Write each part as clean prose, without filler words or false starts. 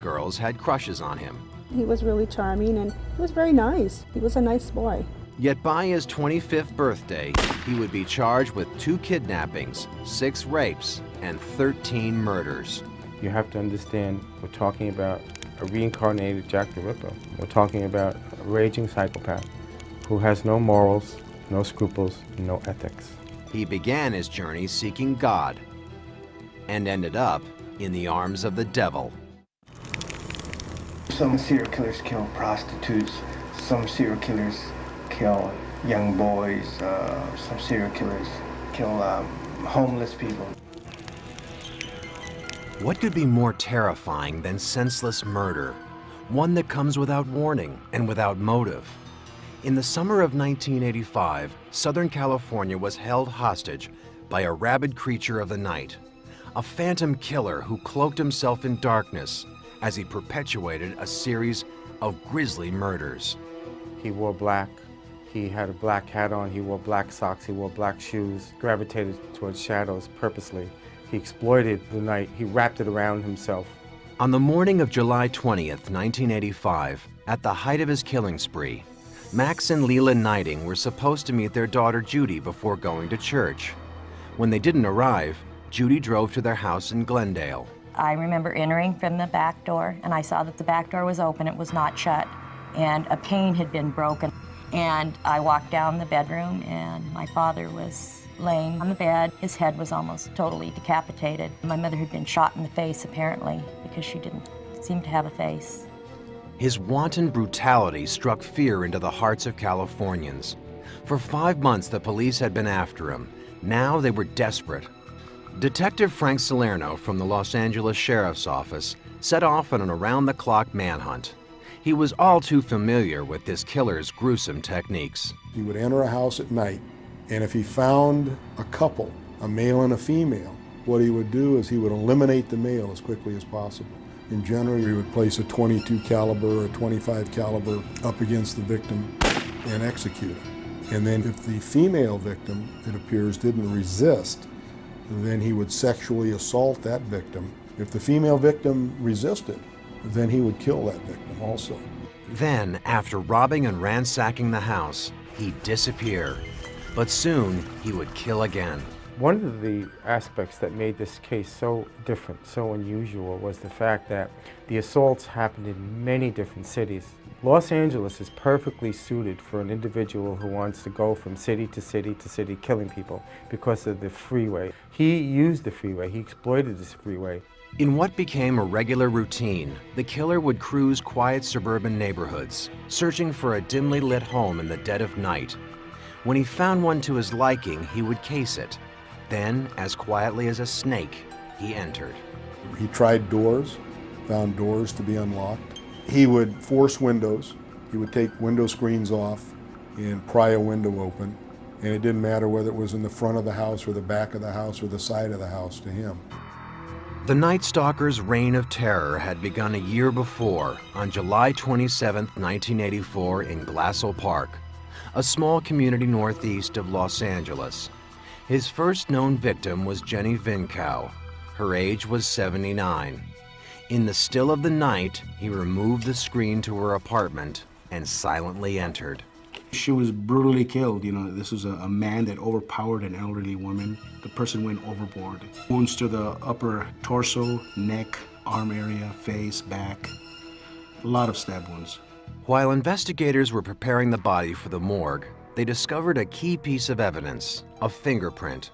girls had crushes on him. He was really charming and he was very nice. He was a nice boy. Yet by his 25th birthday, he would be charged with 2 kidnappings, 6 rapes, and 13 murders. You have to understand, we're talking about a reincarnated Jack the Ripper. We're talking about a raging psychopath who has no morals, no scruples, and no ethics. He began his journey seeking God and ended up in the arms of the devil. Some serial killers kill prostitutes, some serial killers kill young boys, some serial killers kill homeless people. What could be more terrifying than senseless murder? One that comes without warning and without motive. In the summer of 1985, Southern California was held hostage by a rabid creature of the night, a phantom killer who cloaked himself in darkness as he perpetuated a series of grisly murders. He wore black, he had a black hat on, he wore black socks, he wore black shoes, gravitated towards shadows purposely. He exploited the night, he wrapped it around himself. On the morning of July 20th, 1985, at the height of his killing spree, Max and Leila Knighting were supposed to meet their daughter Judy before going to church. When they didn't arrive, Judy drove to their house in Glendale. I remember entering from the back door, and I saw that the back door was open, it was not shut, and a pane had been broken. And I walked down the bedroom, and my father was laying on the bed. His head was almost totally decapitated. My mother had been shot in the face, apparently, because she didn't seem to have a face. His wanton brutality struck fear into the hearts of Californians. For 5 months, the police had been after him. Now they were desperate. Detective Frank Salerno from the Los Angeles Sheriff's Office set off on an around-the-clock manhunt. He was all too familiar with this killer's gruesome techniques. He would enter a house at night, and if he found a couple, a male and a female, what he would do is he would eliminate the male as quickly as possible. In general, he would place a .22 caliber or a .25 caliber up against the victim and execute him. And then if the female victim, it appears, didn't resist, then he would sexually assault that victim. If the female victim resisted, then he would kill that victim also. Then, after robbing and ransacking the house, he'd disappear. But soon, he would kill again. One of the aspects that made this case so different, so unusual, was the fact that the assaults happened in many different cities. Los Angeles is perfectly suited for an individual who wants to go from city to city to city killing people because of the freeway. He used the freeway, he exploited this freeway. In what became a regular routine, the killer would cruise quiet suburban neighborhoods, searching for a dimly lit home in the dead of night. When he found one to his liking, he would case it. Then, as quietly as a snake, he entered. He tried doors, found doors to be unlocked. He would force windows. He would take window screens off and pry a window open. And it didn't matter whether it was in the front of the house or the back of the house or the side of the house to him. The Night Stalker's reign of terror had begun a year before, on July 27, 1984, in Glassell Park, a small community northeast of Los Angeles. His first known victim was Jenny Vincow. Her age was 79. In the still of the night, he removed the screen to her apartment and silently entered. She was brutally killed. You know, this was a man that overpowered an elderly woman. The person went overboard. Wounds to the upper torso, neck, arm area, face, back. A lot of stab wounds. While investigators were preparing the body for the morgue, they discovered a key piece of evidence, a fingerprint.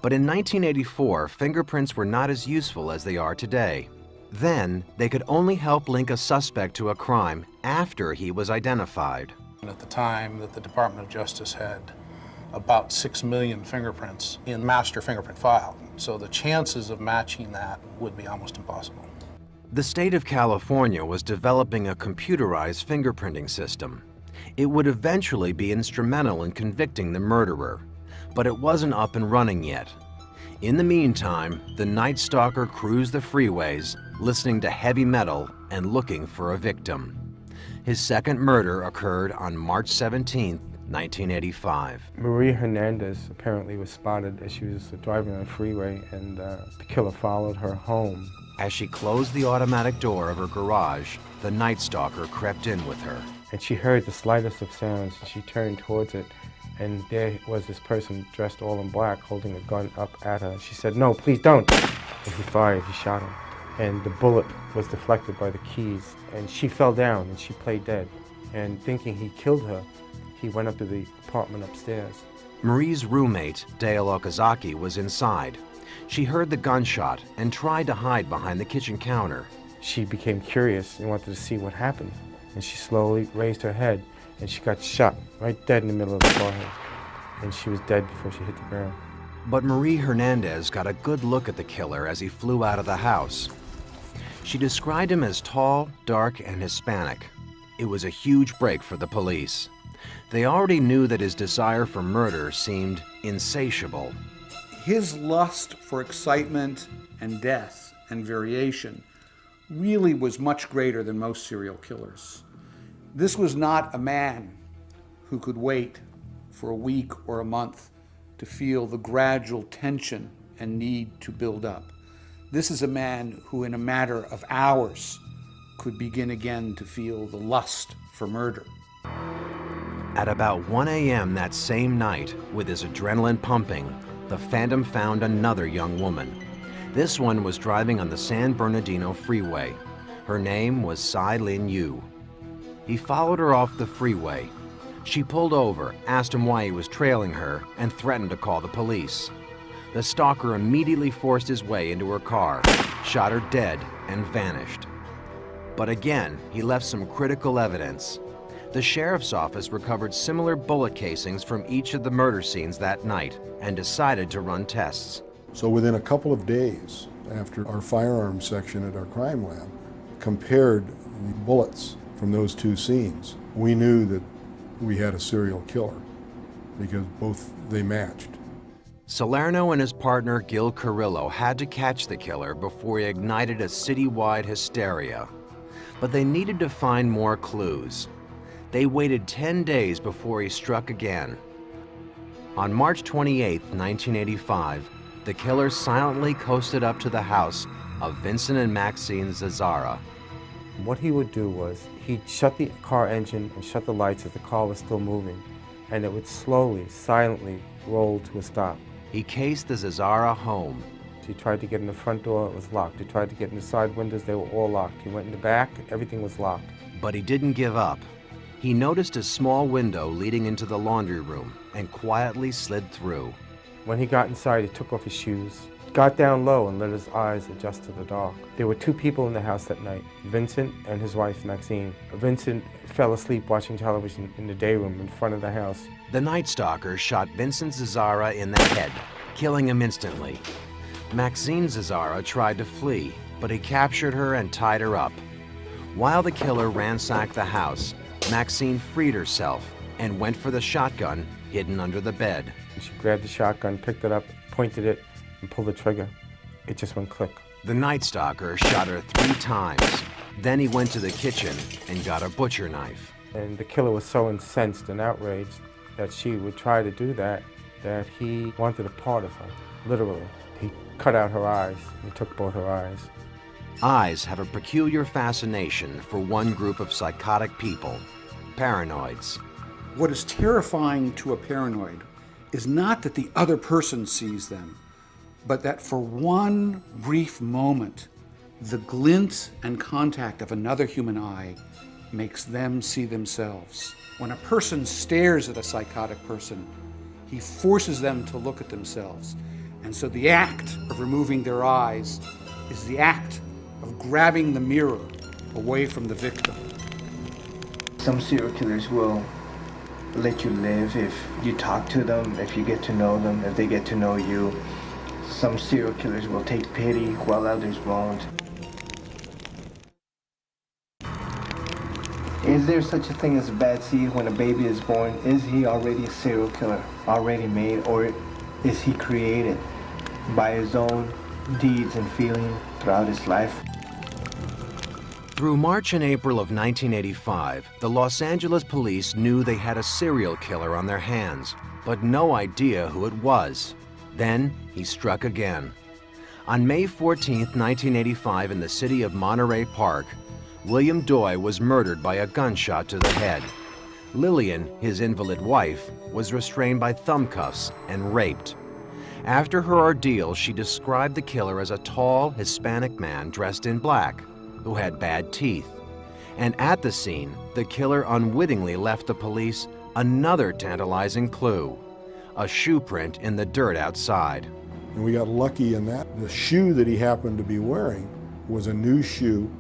But in 1984, fingerprints were not as useful as they are today. Then, they could only help link a suspect to a crime after he was identified. At the time that the Department of Justice had about 6 million fingerprints in master fingerprint file. So the chances of matching that would be almost impossible. The state of California was developing a computerized fingerprinting system. It would eventually be instrumental in convicting the murderer, but it wasn't up and running yet. In the meantime, the Night Stalker cruised the freeways, listening to heavy metal and looking for a victim. His second murder occurred on March 17, 1985. Maria Hernandez apparently was spotted as she was driving on the freeway, and the killer followed her home. As she closed the automatic door of her garage, the Night Stalker crept in with her. And she heard the slightest of sounds, and she turned towards it, and there was this person dressed all in black holding a gun up at her. She said, "No, please don't." And he fired, he shot him. And the bullet was deflected by the keys, and she fell down and she played dead. And thinking he killed her, he went up to the apartment upstairs. Marie's roommate, Dale Okazaki, was inside. She heard the gunshot and tried to hide behind the kitchen counter. She became curious and wanted to see what happened. And she slowly raised her head, and she got shot right dead in the middle of the forehead. And she was dead before she hit the ground. But Marie Hernandez got a good look at the killer as he flew out of the house. She described him as tall, dark, and Hispanic. It was a huge break for the police. They already knew that his desire for murder seemed insatiable. His lust for excitement and death and variation really was much greater than most serial killers. This was not a man who could wait for a week or a month to feel the gradual tension and need to build up. This is a man who in a matter of hours could begin again to feel the lust for murder. At about 1 a.m. that same night, with his adrenaline pumping, the Phantom found another young woman. This one was driving on the San Bernardino freeway. Her name was Tsai Lin Yu. He followed her off the freeway. She pulled over, asked him why he was trailing her, and threatened to call the police. The stalker immediately forced his way into her car, shot her dead, and vanished. But again, he left some critical evidence. The sheriff's office recovered similar bullet casings from each of the murder scenes that night and decided to run tests. So within a couple of days, after our firearms section at our crime lab compared the bullets from those two scenes, we knew that we had a serial killer because both they matched. Salerno and his partner Gil Carrillo had to catch the killer before he ignited a citywide hysteria. But they needed to find more clues. They waited 10 days before he struck again. On March 28, 1985, the killer silently coasted up to the house of Vincent and Maxine Zazzara. What he would do was he'd shut the car engine and shut the lights as the car was still moving, and it would slowly, silently roll to a stop. He cased the Zazzara home. He tried to get in the front door, it was locked. He tried to get in the side windows, they were all locked. He went in the back, everything was locked. But he didn't give up. He noticed a small window leading into the laundry room and quietly slid through. When he got inside, he took off his shoes, got down low and let his eyes adjust to the dark. There were two people in the house that night, Vincent and his wife, Maxine. Vincent fell asleep watching television in the day room in front of the house. The Night Stalker shot Vincent Zazzara in the head, killing him instantly. Maxine Zazzara tried to flee, but he captured her and tied her up. While the killer ransacked the house, Maxine freed herself and went for the shotgun hidden under the bed. She grabbed the shotgun, picked it up, pointed it, and pulled the trigger. It just went click. The Night Stalker shot her 3 times. Then he went to the kitchen and got a butcher knife. And the killer was so incensed and outraged that she would try to do that he wanted a part of her, literally. He cut out her eyes. He took both her eyes. Eyes have a peculiar fascination for one group of psychotic people, paranoids. What is terrifying to a paranoid is not that the other person sees them, but that for one brief moment, the glint and contact of another human eye makes them see themselves. When a person stares at a psychotic person, he forces them to look at themselves. And so the act of removing their eyes is the act of grabbing the mirror away from the victim. Some serial killers will let you live if you talk to them, if you get to know them, if they get to know you. Some serial killers will take pity while others won't. Is there such a thing as a bad seed when a baby is born? Is he already a serial killer, already made, or is he created by his own deeds and feeling throughout his life? Through March and April of 1985, the Los Angeles police knew they had a serial killer on their hands, but no idea who it was. Then he struck again. On May 14, 1985, in the city of Monterey Park, William Doy was murdered by a gunshot to the head. Lillian, his invalid wife, was restrained by thumb cuffs and raped. After her ordeal, she described the killer as a tall, Hispanic man dressed in black, who had bad teeth. And at the scene, the killer unwittingly left the police another tantalizing clue: a shoe print in the dirt outside. And we got lucky in that. The shoe that he happened to be wearing was a new shoe,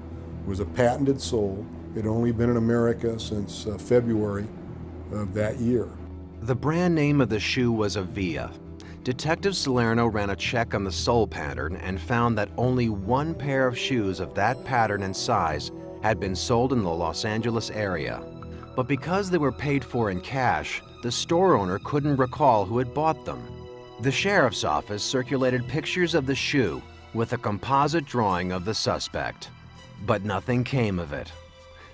was a patented sole. It had only been in America since February of that year. The brand name of the shoe was Avia. Detective Salerno ran a check on the sole pattern and found that only one pair of shoes of that pattern and size had been sold in the Los Angeles area. But because they were paid for in cash, the store owner couldn't recall who had bought them. The sheriff's office circulated pictures of the shoe with a composite drawing of the suspect. But nothing came of it.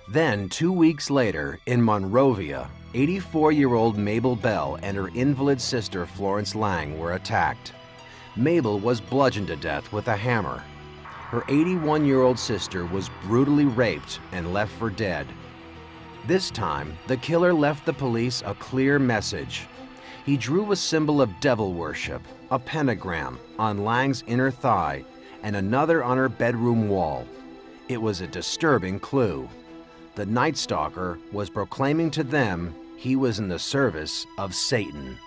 Then, 2 weeks later, in Monrovia, 84-year-old Mabel Bell and her invalid sister Florence Lang were attacked. Mabel was bludgeoned to death with a hammer. Her 81-year-old sister was brutally raped and left for dead. This time, the killer left the police a clear message. He drew a symbol of devil worship, a pentagram, on Lang's inner thigh and another on her bedroom wall. It was a disturbing clue. The Night Stalker was proclaiming to them he was in the service of Satan.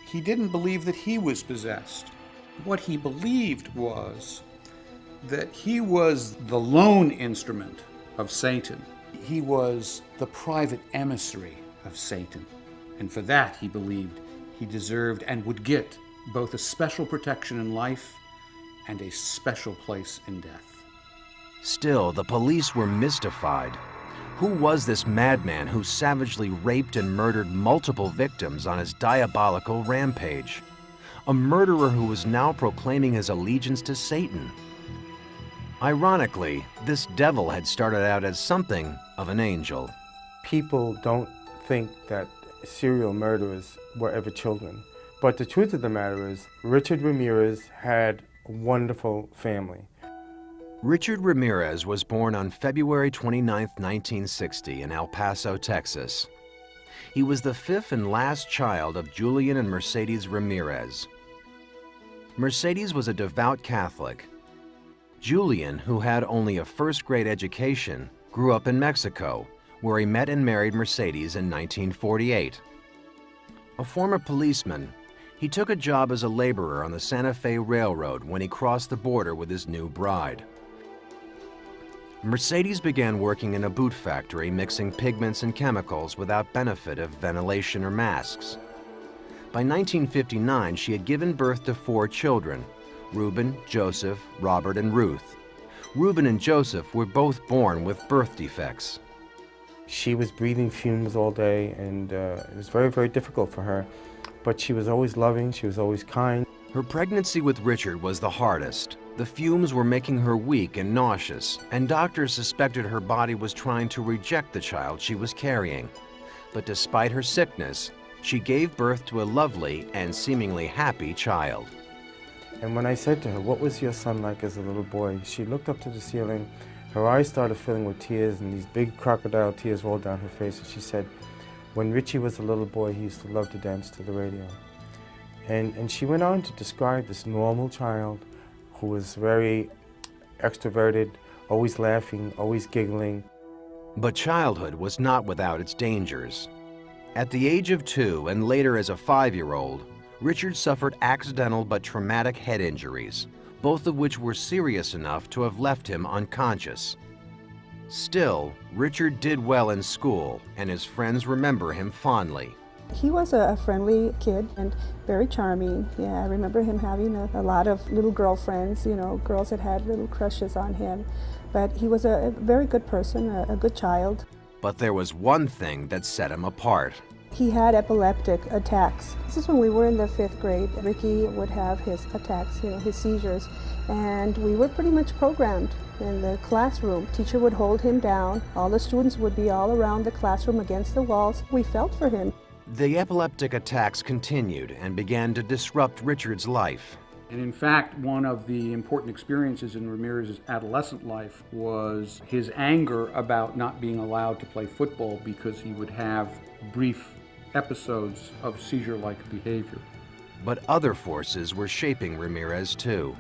He didn't believe that he was possessed. What he believed was that he was the lone instrument of Satan. He was the private emissary of Satan. And for that, he believed he deserved and would get both a special protection in life and a special place in death. Still, the police were mystified. Who was this madman who savagely raped and murdered multiple victims on his diabolical rampage? A murderer who was now proclaiming his allegiance to Satan. Ironically, this devil had started out as something of an angel. People don't think that serial murderers were ever children. But the truth of the matter is, Richard Ramirez had a wonderful family. Richard Ramirez was born on February 29, 1960 in El Paso, Texas. He was the fifth and last child of Julian and Mercedes Ramirez. Mercedes was a devout Catholic. Julian, who had only a first-grade education, grew up in Mexico, where he met and married Mercedes in 1948. A former policeman, he took a job as a laborer on the Santa Fe Railroad when he crossed the border with his new bride. Mercedes began working in a boot factory mixing pigments and chemicals without benefit of ventilation or masks. By 1959, she had given birth to 4 children: Reuben, Joseph, Robert, and Ruth. Reuben and Joseph were both born with birth defects. She was breathing fumes all day, and it was very, very difficult for her. But she was always loving, she was always kind. Her pregnancy with Richard was the hardest. The fumes were making her weak and nauseous, and doctors suspected her body was trying to reject the child she was carrying. But despite her sickness, she gave birth to a lovely and seemingly happy child. And when I said to her, "What was your son like as a little boy?" she looked up to the ceiling, her eyes started filling with tears, and these big crocodile tears rolled down her face, and she said, "When Richie was a little boy, he used to love to dance to the radio." And she went on to describe this normal child who was very extroverted, always laughing, always giggling. But childhood was not without its dangers. At the age of 2 and later as a 5-year-old, Richard suffered accidental but traumatic head injuries, both of which were serious enough to have left him unconscious. Still, Richard did well in school, and his friends remember him fondly. He was a friendly kid and very charming. Yeah, I remember him having a lot of little girlfriends, you know, girls that had little crushes on him. But he was a very good person, a good child. But there was one thing that set him apart. He had epileptic attacks. This is when we were in the 5th grade. Ricky would have his attacks, you know, his seizures, and we were pretty much programmed in the classroom. Teacher would hold him down. All the students would be all around the classroom against the walls. We felt for him. The epileptic attacks continued and began to disrupt Richard's life. And in fact, one of the important experiences in Ramirez's adolescent life was his anger about not being allowed to play football because he would have brief episodes of seizure-like behavior. But other forces were shaping Ramirez too.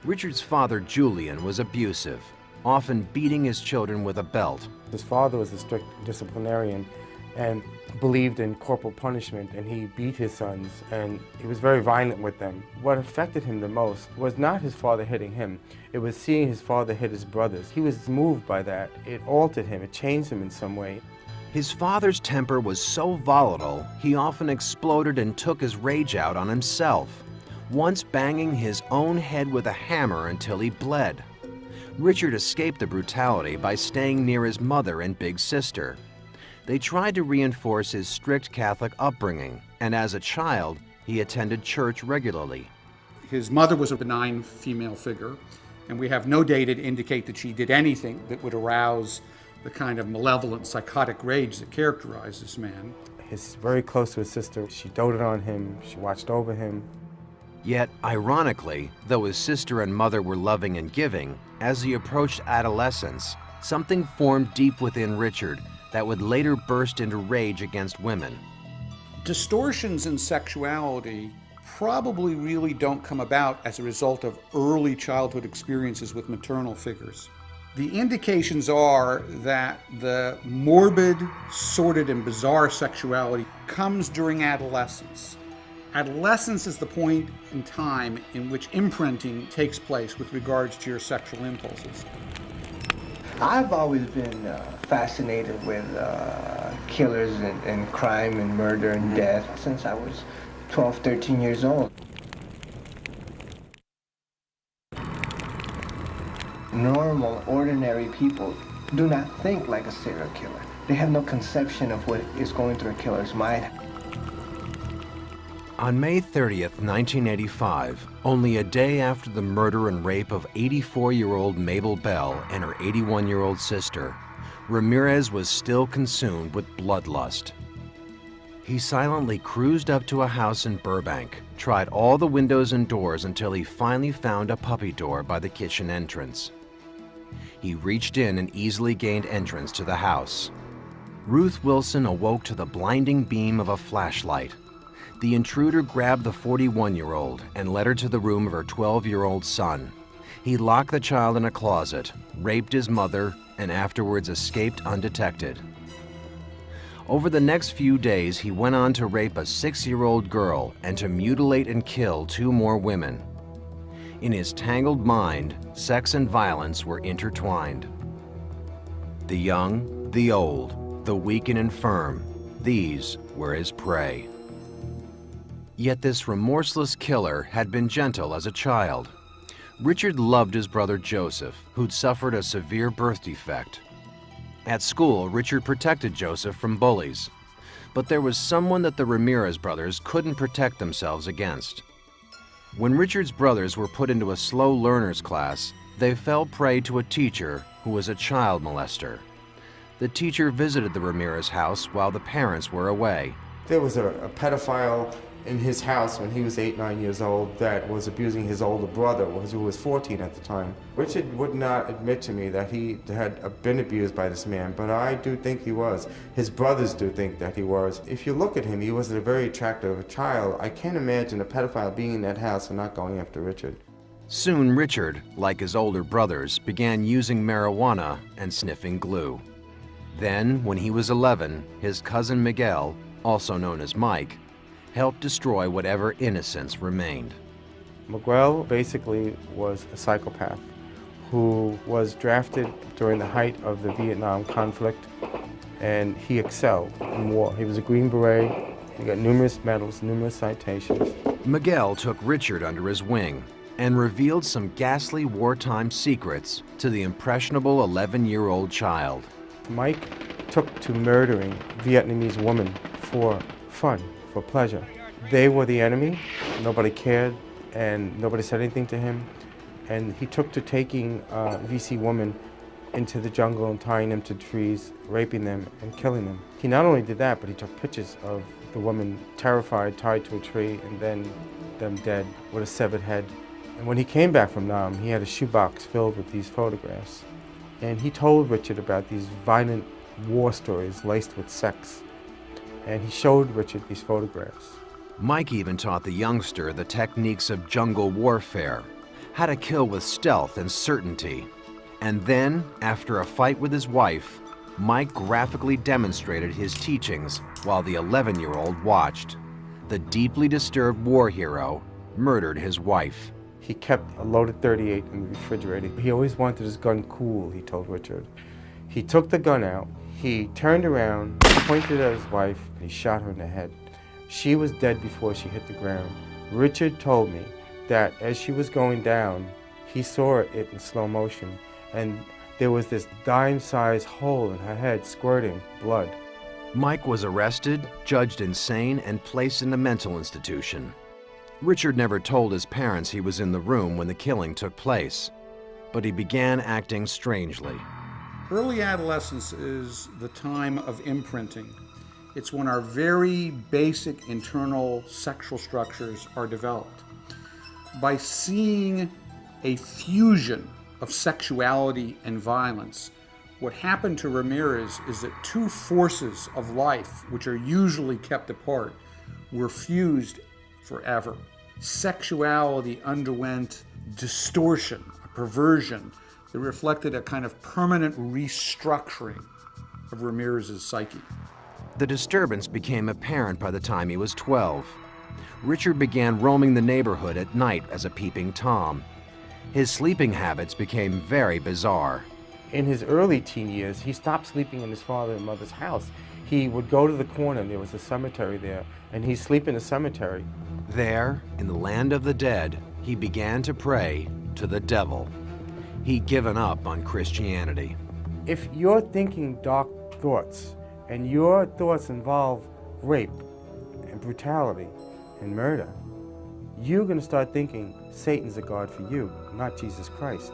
Richard's father, Julian, was abusive, often beating his children with a belt. His father was a strict disciplinarian and believed in corporal punishment, and he beat his sons, and he was very violent with them. What affected him the most was not his father hitting him, it was seeing his father hit his brothers. He was moved by that. It altered him, it changed him in some way. His father's temper was so volatile, he often exploded and took his rage out on himself, once banging his own head with a hammer until he bled. Richard escaped the brutality by staying near his mother and big sister. They tried to reinforce his strict Catholic upbringing, and as a child, he attended church regularly. His mother was a benign female figure, and we have no data to indicate that she did anything that would arouse the kind of malevolent, psychotic rage that characterized this man. He's very close to his sister. She doted on him, she watched over him. Yet, ironically, though his sister and mother were loving and giving, as he approached adolescence, something formed deep within Richard that would later burst into rage against women. Distortions in sexuality probably really don't come about as a result of early childhood experiences with maternal figures. The indications are that the morbid, sordid, and bizarre sexuality comes during adolescence. Adolescence is the point in time in which imprinting takes place with regards to your sexual impulses. I've always been fascinated with killers and crime and murder and death since I was 12, 13 years old. Normal, ordinary people do not think like a serial killer. They have no conception of what is going through a killer's mind. On May 30th, 1985, only a day after the murder and rape of 84-year-old Mabel Bell and her 81-year-old sister, Ramirez was still consumed with bloodlust. He silently cruised up to a house in Burbank, tried all the windows and doors until he finally found a puppy door by the kitchen entrance. He reached in and easily gained entrance to the house. Ruth Wilson awoke to the blinding beam of a flashlight. The intruder grabbed the 41-year-old and led her to the room of her 12-year-old son. He locked the child in a closet, raped his mother, and afterwards escaped undetected. Over the next few days, he went on to rape a 6-year-old girl and to mutilate and kill 2 more women. In his tangled mind, sex and violence were intertwined. The young, the old, the weak and infirm, these were his prey. Yet this remorseless killer had been gentle as a child. Richard loved his brother Joseph, who'd suffered a severe birth defect. At school, Richard protected Joseph from bullies. But there was someone that the Ramirez brothers couldn't protect themselves against. When Richard's brothers were put into a slow learners class, they fell prey to a teacher who was a child molester. The teacher visited the Ramirez house while the parents were away. There was a pedophile in his house when he was 8, 9 years old that was abusing his older brother, who was 14 at the time. Richard would not admit to me that he had been abused by this man, but I do think he was. His brothers do think that he was. If you look at him, he was a very attractive child. I can't imagine a pedophile being in that house and not going after Richard. Soon Richard, like his older brothers, began using marijuana and sniffing glue. Then, when he was 11, his cousin Miguel, also known as Mike, helped destroy whatever innocence remained. Miguel basically was a psychopath who was drafted during the height of the Vietnam conflict, and he excelled in war. He was a Green Beret, he got numerous medals, numerous citations. Miguel took Richard under his wing and revealed some ghastly wartime secrets to the impressionable 11-year-old child. Mike took to murdering Vietnamese women for fun, for pleasure. They were the enemy, nobody cared, and nobody said anything to him. And he took to taking VC women into the jungle and tying them to trees, raping them and killing them. He not only did that, but he took pictures of the woman terrified, tied to a tree, and then them dead with a severed head. And when he came back from Nam, he had a shoebox filled with these photographs. And he told Richard about these violent war stories laced with sex. And he showed Richard these photographs. Mike even taught the youngster the techniques of jungle warfare, how to kill with stealth and certainty. And then, after a fight with his wife, Mike graphically demonstrated his teachings while the 11-year-old watched. The deeply disturbed war hero murdered his wife. He kept a loaded .38 in the refrigerator. He always wanted his gun cool, he told Richard. He took the gun out, he turned around, pointed at his wife, and he shot her in the head. She was dead before she hit the ground. Richard told me that as she was going down, he saw it in slow motion, and there was this dime-sized hole in her head squirting blood. Mike was arrested, judged insane, and placed in a mental institution. Richard never told his parents he was in the room when the killing took place, but he began acting strangely. Early adolescence is the time of imprinting. It's when our very basic internal sexual structures are developed. By seeing a fusion of sexuality and violence, what happened to Ramirez is that two forces of life, which are usually kept apart, were fused forever. Sexuality underwent distortion, a perversion that reflected a kind of permanent restructuring of Ramirez's psyche. The disturbance became apparent by the time he was 12. Richard began roaming the neighborhood at night as a peeping Tom. His sleeping habits became very bizarre. In his early teen years, he stopped sleeping in his father and mother's house. He would go to the corner, and there was a cemetery there, and he'd sleep in the cemetery. There, in the land of the dead, he began to pray to the devil. He'd given up on Christianity. If you're thinking dark thoughts, and your thoughts involve rape and brutality and murder, you're going to start thinking Satan's a god for you, not Jesus Christ.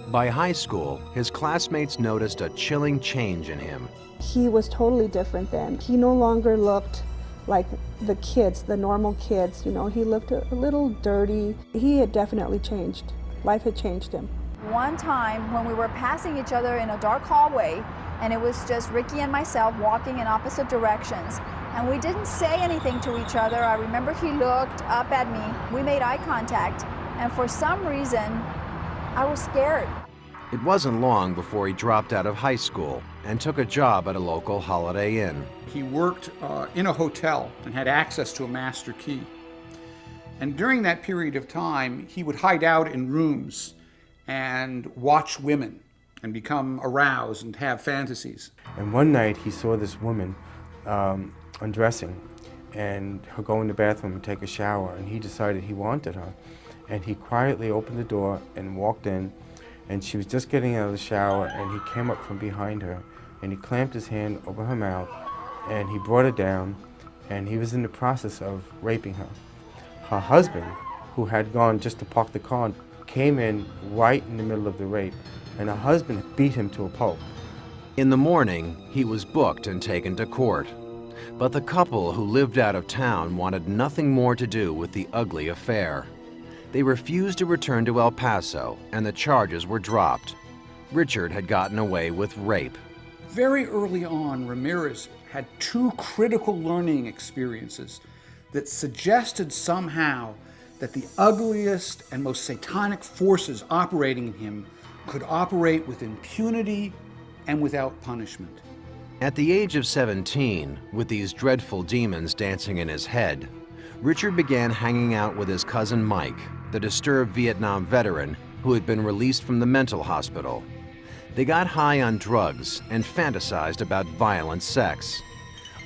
By high school, his classmates noticed a chilling change in him. He was totally different then. He no longer looked like the kids, the normal kids. You know, he looked a little dirty. He had definitely changed. Life had changed him. One time when we were passing each other in a dark hallway, and it was just Ricky and myself walking in opposite directions, and we didn't say anything to each other. I remember he looked up at me. We made eye contact, and for some reason, I was scared. It wasn't long before he dropped out of high school and took a job at a local Holiday Inn. He worked in a hotel and had access to a master key. And during that period of time, he would hide out in rooms and watch women and become aroused and have fantasies. And one night he saw this woman undressing and her go in the bathroom and take a shower, and he decided he wanted her. And he quietly opened the door and walked in, and she was just getting out of the shower, and he came up from behind her and he clamped his hand over her mouth and he brought her down, and he was in the process of raping her. Her husband, who had gone just to park the car, came in right in the middle of the rape, and her husband beat him to a pulp. In the morning, he was booked and taken to court. But the couple who lived out of town wanted nothing more to do with the ugly affair. They refused to return to El Paso, and the charges were dropped. Richard had gotten away with rape. Very early on, Ramirez had two critical learning experiences that suggested somehow that the ugliest and most satanic forces operating in him could operate with impunity and without punishment. At the age of 17, with these dreadful demons dancing in his head, Richard began hanging out with his cousin Mike, the disturbed Vietnam veteran who had been released from the mental hospital. They got high on drugs and fantasized about violent sex.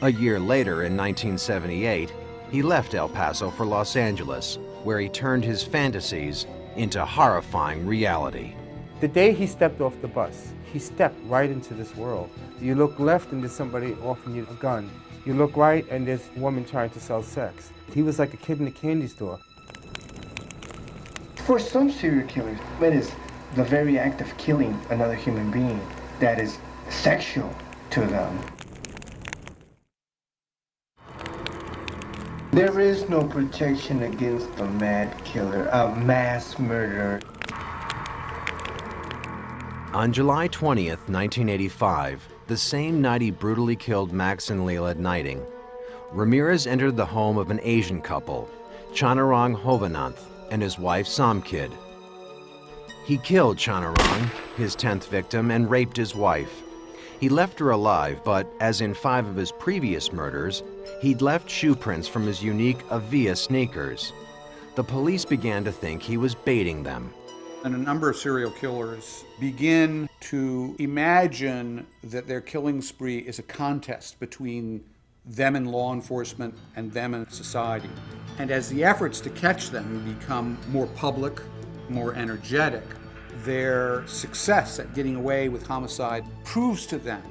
A year later, in 1978, he left El Paso for Los Angeles, where he turned his fantasies into horrifying reality. The day he stepped off the bus, he stepped right into this world. You look left and there's somebody offering you a gun. You look right and there's a woman trying to sell sex. He was like a kid in a candy store. For some serial killers, it is the very act of killing another human being that is sexual to them. There is no protection against a mad killer, a mass murderer. On July 20th, 1985, the same night he brutally killed Max and Leila Knighting, Ramirez entered the home of an Asian couple, Chanarong Hovananth and his wife Samkid. He killed Chanarong, his 10th victim, and raped his wife. He left her alive, but as in 5 of his previous murders, he'd left shoe prints from his unique Avia sneakers. The police began to think he was baiting them. And a number of serial killers begin to imagine that their killing spree is a contest between them and law enforcement and them and society. And as the efforts to catch them become more public, more energetic, their success at getting away with homicide proves to them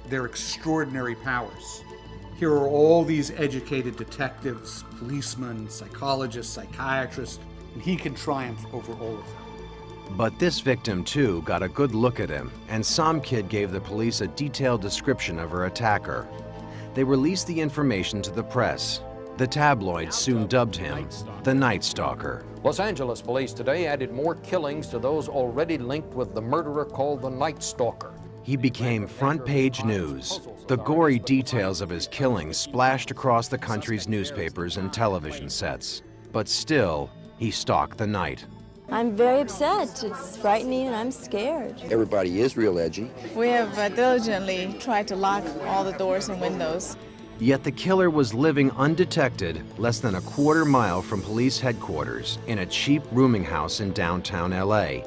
their extraordinary powers. Here are all these educated detectives, policemen, psychologists, psychiatrists, and he can triumph over all of them. But this victim, too, got a good look at him, and Samkid gave the police a detailed description of her attacker. They released the information to the press. The tabloids soon dubbed him the Night Stalker. Los Angeles police today added more killings to those already linked with the murderer called the Night Stalker. He became front-page news. The gory details of his killings splashed across the country's newspapers and television sets. But still, he stalked the night. I'm very upset. It's frightening and I'm scared. Everybody is real edgy. We have diligently tried to lock all the doors and windows. Yet the killer was living undetected less than a quarter mile from police headquarters in a cheap rooming house in downtown LA.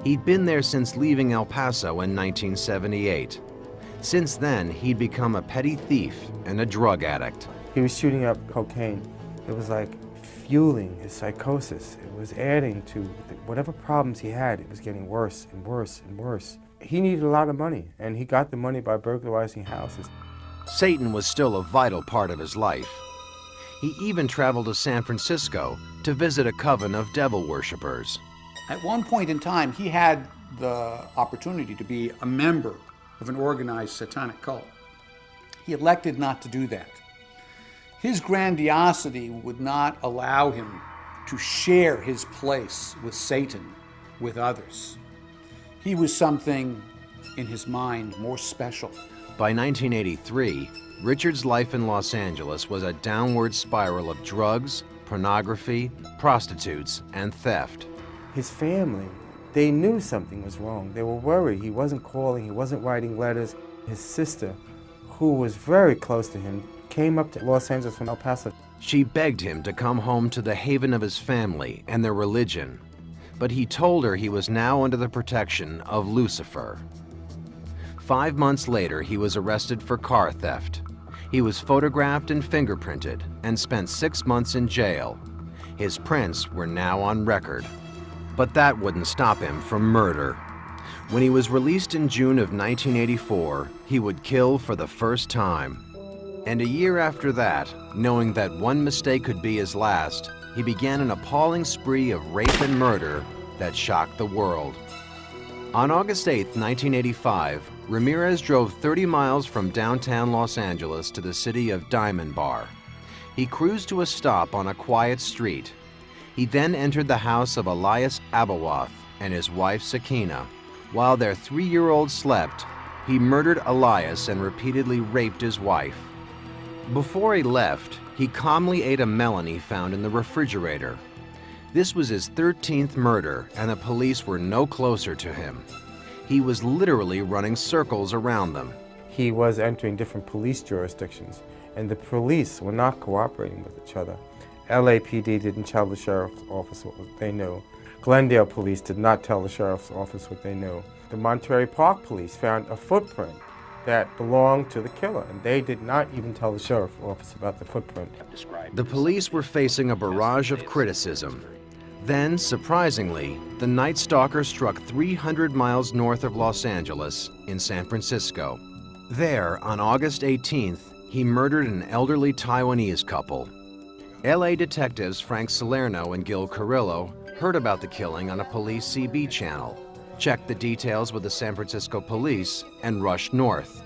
He'd been there since leaving El Paso in 1978. Since then, he'd become a petty thief and a drug addict. He was shooting up cocaine. It was like fueling his psychosis. It was adding to whatever problems he had. It was getting worse and worse and worse. He needed a lot of money, and he got the money by burglarizing houses. Satan was still a vital part of his life. He even traveled to San Francisco to visit a coven of devil worshippers. At one point in time, he had the opportunity to be a member of an organized satanic cult. He elected not to do that. His grandiosity would not allow him to share his place with Satan with others. He was something, in his mind, more special. By 1983, Richard's life in Los Angeles was a downward spiral of drugs, pornography, prostitutes, and theft. His family, they knew something was wrong. They were worried. He wasn't calling, he wasn't writing letters. His sister, who was very close to him, came up to Los Angeles from El Paso. She begged him to come home to the haven of his family and their religion, but he told her he was now under the protection of Lucifer. 5 months later, he was arrested for car theft. He was photographed and fingerprinted and spent 6 months in jail. His prints were now on record. But that wouldn't stop him from murder. When he was released in June of 1984, he would kill for the first time. And a year after that, knowing that one mistake could be his last, he began an appalling spree of rape and murder that shocked the world. On August 8, 1985, Ramirez drove 30 miles from downtown Los Angeles to the city of Diamond Bar. He cruised to a stop on a quiet street. He then entered the house of Elias Abawath and his wife Sakina. While their 3-year-old slept, he murdered Elias and repeatedly raped his wife. Before he left, he calmly ate a melon he found in the refrigerator. This was his 13th murder, and the police were no closer to him. He was literally running circles around them. He was entering different police jurisdictions, and the police were not cooperating with each other. LAPD didn't tell the sheriff's office what they knew. Glendale police did not tell the sheriff's office what they knew. The Monterey Park police found a footprint that belonged to the killer, and they did not even tell the sheriff's office about the footprint. The police were facing a barrage of criticism. Then, surprisingly, the Night Stalker struck 300 miles north of Los Angeles in San Francisco. There, on August 18th, he murdered an elderly Taiwanese couple. LA detectives Frank Salerno and Gil Carrillo heard about the killing on a police CB channel, checked the details with the San Francisco police, and rushed north.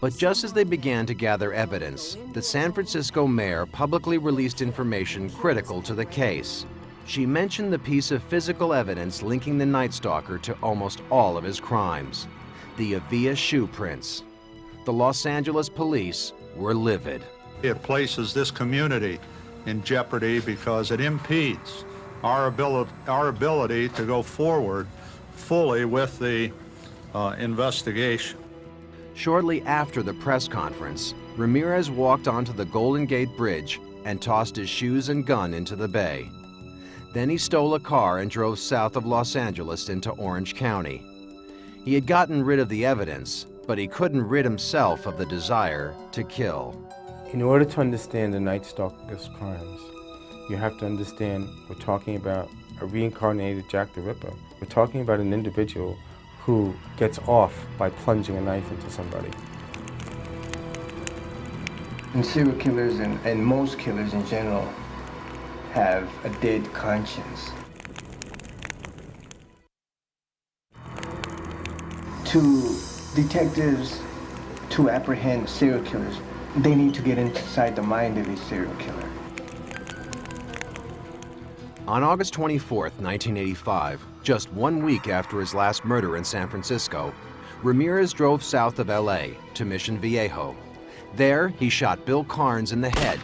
But just as they began to gather evidence, the San Francisco mayor publicly released information critical to the case. She mentioned the piece of physical evidence linking the Night Stalker to almost all of his crimes, the Avia shoe prints. The Los Angeles police were livid. It places this community in jeopardy because it impedes our ability to go forward fully with the investigation. Shortly after the press conference, Ramirez walked onto the Golden Gate Bridge and tossed his shoes and gun into the bay. Then he stole a car and drove south of Los Angeles into Orange County. He had gotten rid of the evidence, but he couldn't rid himself of the desire to kill. In order to understand the Night Stalker's crimes, you have to understand we're talking about a reincarnated Jack the Ripper. We're talking about an individual who gets off by plunging a knife into somebody. And serial killers and most killers in general have a dead conscience. To detectives to apprehend serial killers, they need to get inside the mind of a serial killer. On August 24th, 1985, just 1 week after his last murder in San Francisco, Ramirez drove south of LA to Mission Viejo. There, he shot Bill Carnes in the head.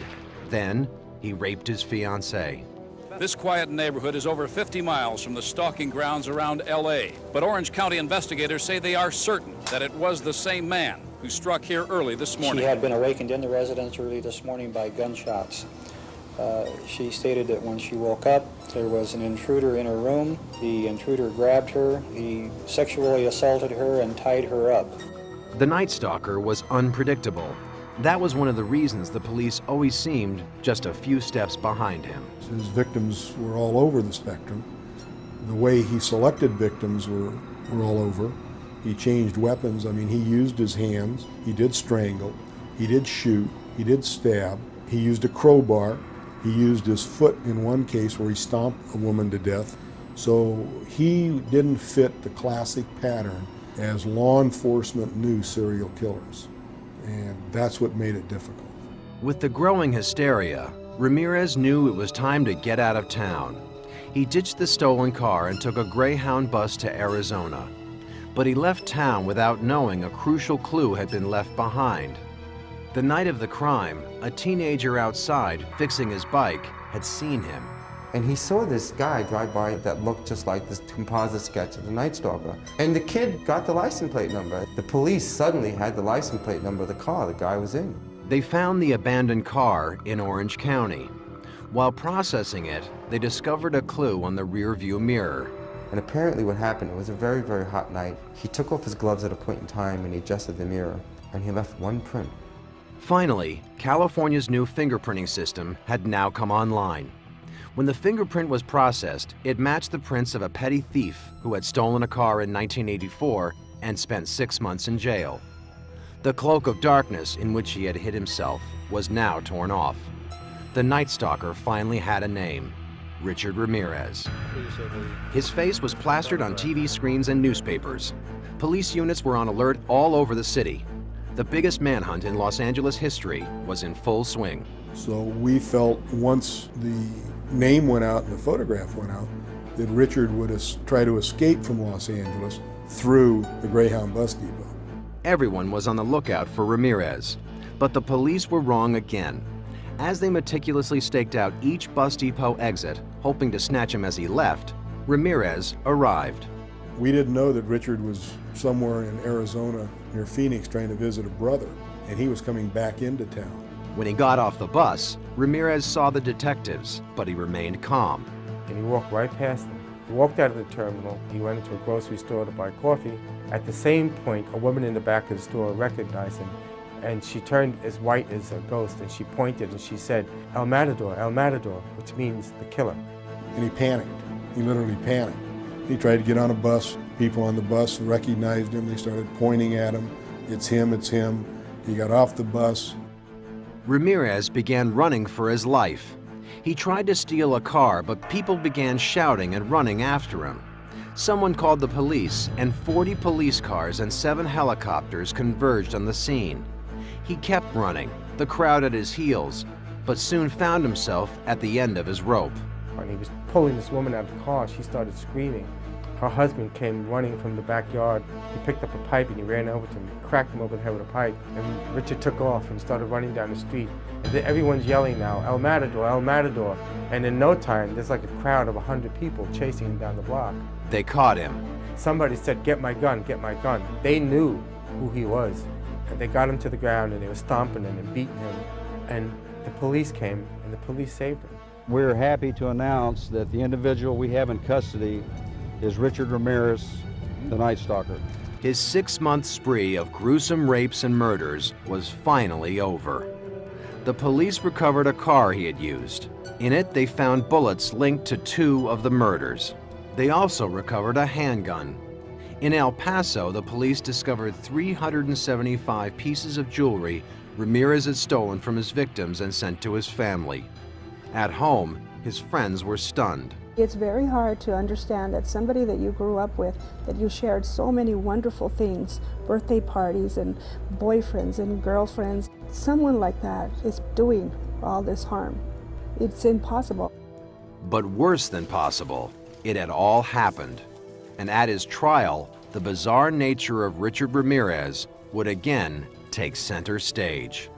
Then, he raped his fiancée. This quiet neighborhood is over 50 miles from the stalking grounds around LA, but Orange County investigators say they are certain that it was the same man who struck here early this morning. She had been awakened in the residence early this morning by gunshots. She stated that when she woke up, there was an intruder in her room. The intruder grabbed her, he sexually assaulted her and tied her up. The Night Stalker was unpredictable. That was one of the reasons the police always seemed just a few steps behind him. His victims were all over the spectrum. The way he selected victims were all over. He changed weapons. I mean, he used his hands, he did strangle, he did shoot, he did stab, he used a crowbar. He used his foot in one case where he stomped a woman to death. So he didn't fit the classic pattern as law enforcement knew serial killers. And that's what made it difficult. With the growing hysteria, Ramirez knew it was time to get out of town. He ditched the stolen car and took a Greyhound bus to Arizona. But he left town without knowing a crucial clue had been left behind. The night of the crime, a teenager outside fixing his bike had seen him. And he saw this guy drive by that looked just like this composite sketch of the Night Stalker. And the kid got the license plate number. The police suddenly had the license plate number of the car the guy was in. They found the abandoned car in Orange County. While processing it, they discovered a clue on the rear view mirror. And apparently what happened, it was a very, very hot night. He took off his gloves at a point in time and he adjusted the mirror, and he left one print. Finally, California's new fingerprinting system had now come online. When the fingerprint was processed, it matched the prints of a petty thief who had stolen a car in 1984 and spent 6 months in jail. The cloak of darkness in which he had hid himself was now torn off. The Night Stalker finally had a name: Richard Ramirez. His face was plastered on TV screens and newspapers. Police units were on alert all over the city. The biggest manhunt in Los Angeles history was in full swing. So we felt once the name went out and the photograph went out, that Richard would try to escape from Los Angeles through the Greyhound bus depot. Everyone was on the lookout for Ramirez, but the police were wrong again. As they meticulously staked out each bus depot exit, hoping to snatch him as he left, Ramirez arrived. We didn't know that Richard was somewhere in Arizona near Phoenix trying to visit a brother, and he was coming back into town. When he got off the bus, Ramirez saw the detectives, but he remained calm. And he walked right past them. He walked out of the terminal, he went into a grocery store to buy coffee. At the same point, a woman in the back of the store recognized him, and she turned as white as a ghost, and she pointed and she said, El Matador, which means the killer. And he panicked. He literally panicked. He tried to get on a bus. People on the bus recognized him. They started pointing at him. It's him, it's him. He got off the bus. Ramirez began running for his life. He tried to steal a car, but people began shouting and running after him. Someone called the police, and 40 police cars and 7 helicopters converged on the scene. He kept running, the crowd at his heels, but soon found himself at the end of his rope. When he was pulling this woman out of the car, she started screaming. Her husband came running from the backyard. He picked up a pipe and he ran over to him, cracked him over the head with a pipe. And Richard took off and started running down the street. And everyone's yelling now, El Matador, El Matador. And in no time, there's like a crowd of 100 people chasing him down the block. They caught him. Somebody said, "Get my gun, get my gun." They knew who he was. And they got him to the ground and they were stomping him and beating him. And the police came and the police saved him. We're happy to announce that the individual we have in custody is Richard Ramirez, the Night Stalker. His 6-month spree of gruesome rapes and murders was finally over. The police recovered a car he had used. In it, they found bullets linked to 2 of the murders. They also recovered a handgun. In El Paso, the police discovered 375 pieces of jewelry Ramirez had stolen from his victims and sent to his family. At home, his friends were stunned. It's very hard to understand that somebody that you grew up with, that you shared so many wonderful things, birthday parties and boyfriends and girlfriends, someone like that is doing all this harm. It's impossible. But worse than possible, it had all happened. And at his trial, the bizarre nature of Richard Ramirez would again take center stage.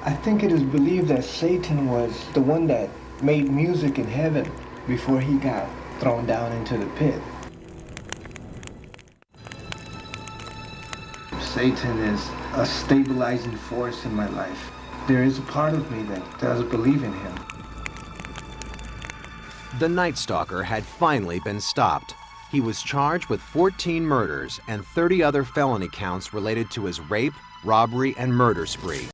I think it is believed that Satan was the one that made music in heaven before he got thrown down into the pit. Satan is a stabilizing force in my life. There is a part of me that does believe in him. The Night Stalker had finally been stopped. He was charged with 14 murders and 30 other felony counts related to his rape, robbery, and murder spree.